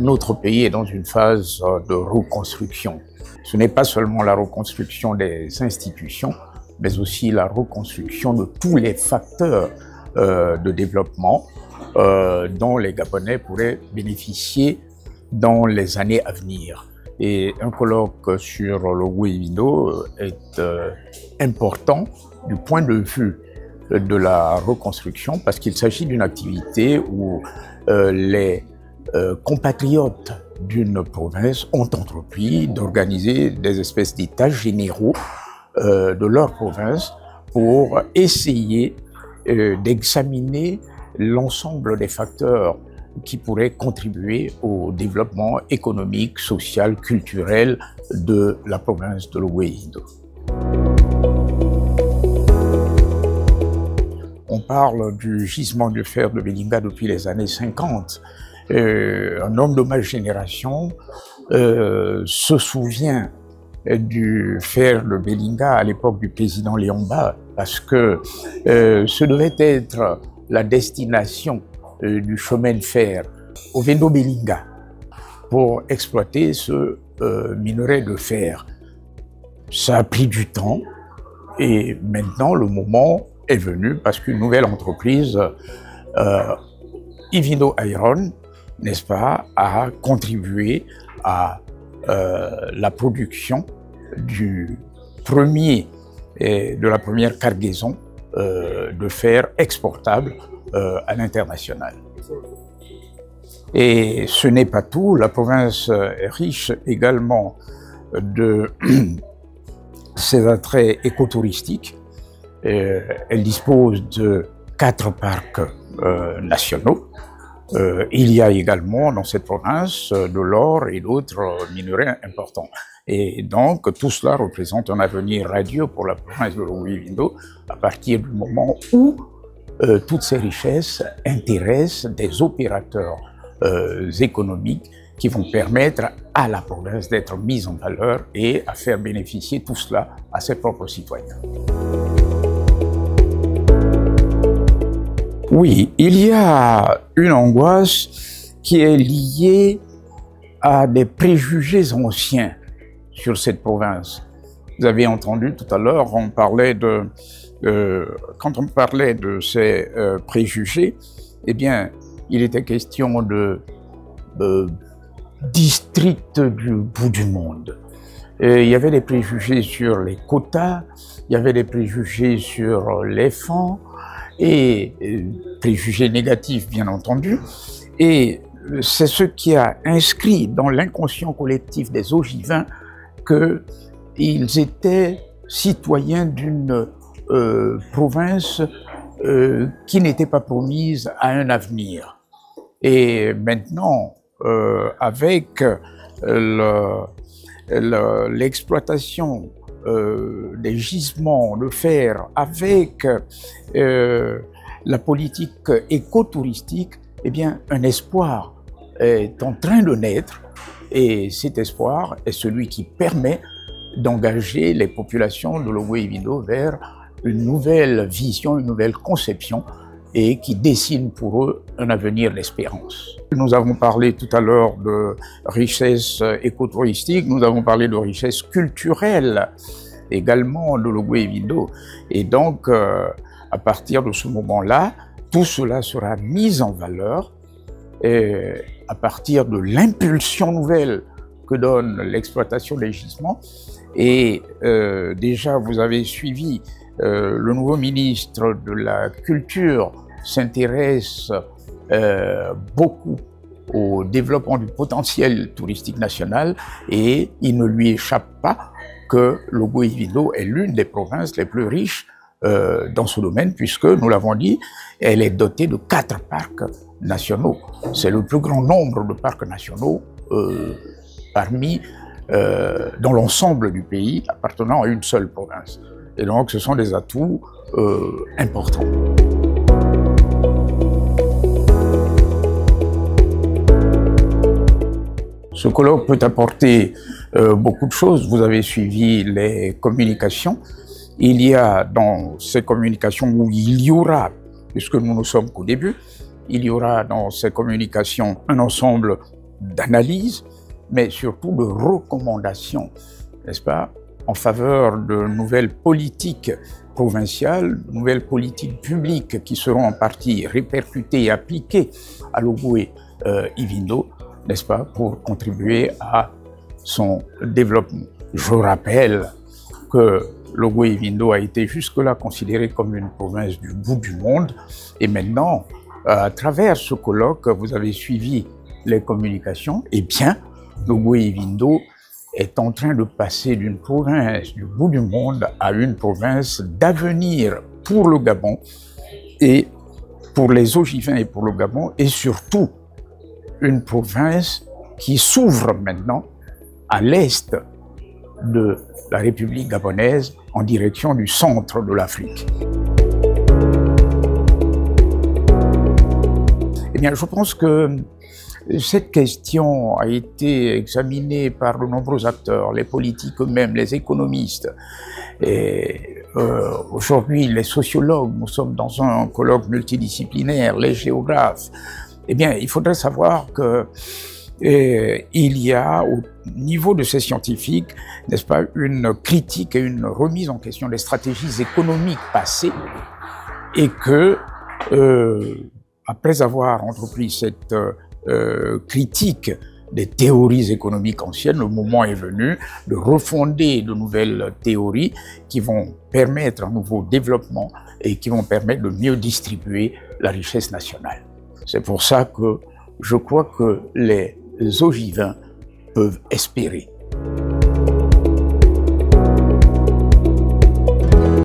notre pays est dans une phase de reconstruction. Ce n'est pas seulement la reconstruction des institutions, mais aussi la reconstruction de tous les facteurs de développement dont les Gabonais pourraient bénéficier dans les années à venir. Et un colloque sur le Wévido est important du point de vue de la reconstruction parce qu'il s'agit d'une activité où les compatriotes d'une province ont entrepris d'organiser des espèces d'états généraux de leur province pour essayer d'examiner l'ensemble des facteurs qui pourraient contribuer au développement économique, social, culturel de la province de l'Ouéido. On parle du gisement de fer de Belinga depuis les années 50. Un homme de ma génération se souvient du fer de Belinga à l'époque du président Léomba parce que ce devait être la destination du chemin de fer au Vendo Belinga pour exploiter ce minerai de fer. Ça a pris du temps et maintenant le moment est venu parce qu'une nouvelle entreprise, Ivindo Iron, n'est-ce pas, a contribué à la production de la première cargaison de fer exportable à l'international. Et ce n'est pas tout, la province est riche également de ses attraits écotouristiques. Elle dispose de 4 parcs nationaux. Il y a également dans cette province de l'or et d'autres minerais importants. Et donc tout cela représente un avenir radieux pour la province de l'Ouévido à partir du moment où toutes ces richesses intéressent des opérateurs économiques qui vont permettre à la province d'être mise en valeur et à faire bénéficier tout cela à ses propres citoyens. Oui, il y a une angoisse qui est liée à des préjugés anciens sur cette province. Vous avez entendu tout à l'heure, quand on parlait de ces préjugés, eh bien, il était question de district du bout du monde. Et il y avait des préjugés sur les quotas, il y avait des préjugés sur les fonds, et préjugés négatifs bien entendu, et c'est ce qui a inscrit dans l'inconscient collectif des Ogivins qu'ils étaient citoyens d'une province qui n'était pas promise à un avenir. Et maintenant, avec l'exploitation des gisements de fer, avec la politique écotouristique, eh bien, un espoir est en train de naître et cet espoir est celui qui permet d'engager les populations de l'Ouévido vers une nouvelle vision, une nouvelle conception et qui dessine pour eux un avenir d'espérance. Nous avons parlé tout à l'heure de richesse écotouristique, nous avons parlé de richesse culturelle également de l'Ouévido. Et donc, à partir de ce moment-là, tout cela sera mis en valeur à partir de l'impulsion nouvelle que donne l'exploitation des gisements. Et déjà, vous avez suivi, le nouveau ministre de la Culture s'intéresse beaucoup au développement du potentiel touristique national et il ne lui échappe pas que l'Ouévido est l'une des provinces les plus riches dans ce domaine puisque, nous l'avons dit, elle est dotée de 4 parcs nationaux. C'est le plus grand nombre de parcs nationaux dans l'ensemble du pays appartenant à une seule province. Et donc, ce sont des atouts importants. Ce colloque peut apporter beaucoup de choses. Vous avez suivi les communications. Il y a dans ces communications où il y aura, puisque nous ne sommes qu'au début, il y aura dans ces communications un ensemble d'analyse, mais surtout de recommandations, n'est-ce pas, en faveur de nouvelles politiques provinciales, de nouvelles politiques publiques qui seront en partie répercutées et appliquées à l'Ogooué-Ivindo, n'est-ce pas, pour contribuer à son développement. Je rappelle que l'Ogooué-Ivindo a été jusque-là considéré comme une province du bout du monde, et maintenant, à travers ce colloque, vous avez suivi les communications, et bien, l'Ogooué-Ivindo est en train de passer d'une province du bout du monde à une province d'avenir pour le Gabon et pour les Ogivins et pour le Gabon, et surtout une province qui s'ouvre maintenant à l'est de la République gabonaise en direction du centre de l'Afrique. Eh bien, je pense que cette question a été examinée par de nombreux acteurs, les politiques eux-mêmes, les économistes, et aujourd'hui les sociologues. Nous sommes dans un colloque multidisciplinaire, les géographes. Eh bien, il faudrait savoir que il y a au niveau de ces scientifiques, n'est-ce pas, une critique et une remise en question des stratégies économiques passées, et que après avoir entrepris cette critique des théories économiques anciennes, le moment est venu de refonder de nouvelles théories qui vont permettre un nouveau développement et qui vont permettre de mieux distribuer la richesse nationale. C'est pour ça que je crois que les Ogivins peuvent espérer